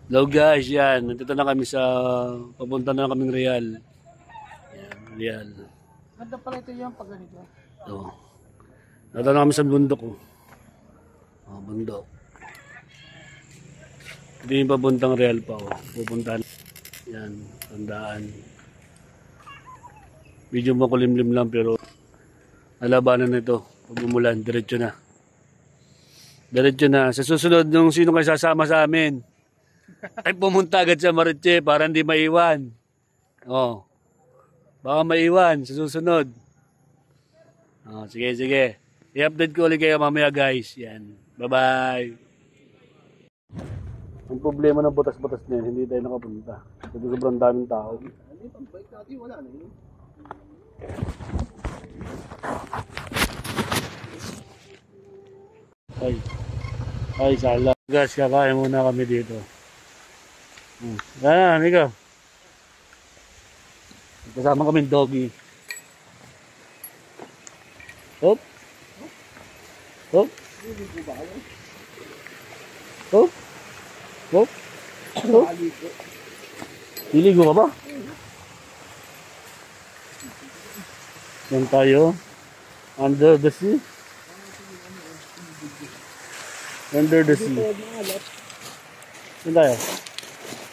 Hello guys, yan. Nandito na kami sa, papunta na kaming Real. Yan, Real. Ganda pala ito yung pag ganito. Ito. Nandito na kami sa bundok. Oh, bundok. Ito yung papuntang Real pa. Oh. Pupuntahan. Yan, tandaan. Medyo makulimlim lang pero nalabanan na ito. Pag umulan, diretso na. Diretso na. Sa susunod, nung sino kayo sasama sa amin, ay pumunta agad sa Mariche para hindi maiwan. Oh. Baka maiwan sa susunod. Oh, sige, sige. I-update ko ulit kayo mamaya guys. Yan. Bye-bye. Ang problema ng butas-butas na yan, hindi tayo nakapunta. Kasi sobrang daming tao. Hindi, pang bike natin, wala na yun. Ay, sala. Guys, kakain muna kami dito. Yan, ikaw. Kasama kami doggy. Hop. Hop. Hop. Hop. Hop. Liligo ka ba? Yan tayo. Under the sea. Under the sea. Yan tayo.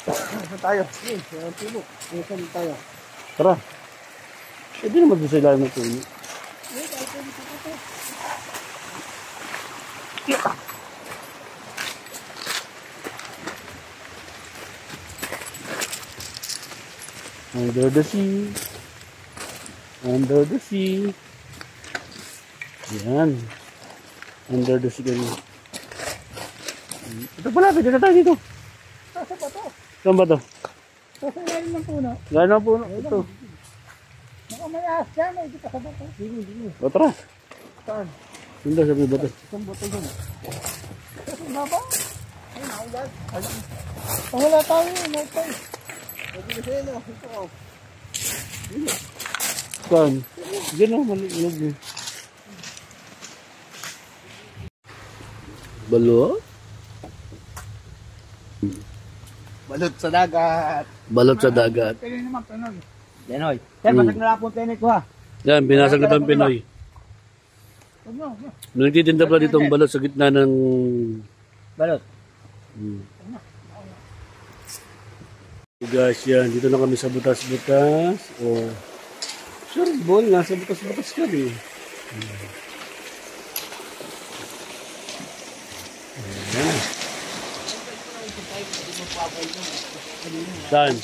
Saan tayo? Saan puno? Saan tayo? Tara. Hindi naman doon sa ilalim ng puno. Under the sea. Under the sea. Yan. Under the sea kami. Ito pala, pwede na tayo dito. Saan ba ito? Saan ba ito? Saan galing ng puno? Gano'n ang puno? Ito. Baka may ahas dyan, may hindi ka sa bato. Sige, sige. O tara. Saan? Hindi sa may bato. Saan bato yun? Saan ba ba? Ay, naulan. Wala tayo, wala tayo. Pwede na sa'yo, no? Ito ako. Saan? Gano'n, malinig eh. Balo? Balot sa dagat. Balot sa dagat. Pwede naman, Pinoy. Pinoy. Yan, basag na lang po Pinoy ko ha. Yan, binasag na itong Pinoy. Huwag mo. Nagtitinda pala ditong balot sa gitna ng... Balot. So guys, yan. Dito na kami sa butas-butas. O, sure, ball. Nasa butas-butas kami. Ayan. Saan?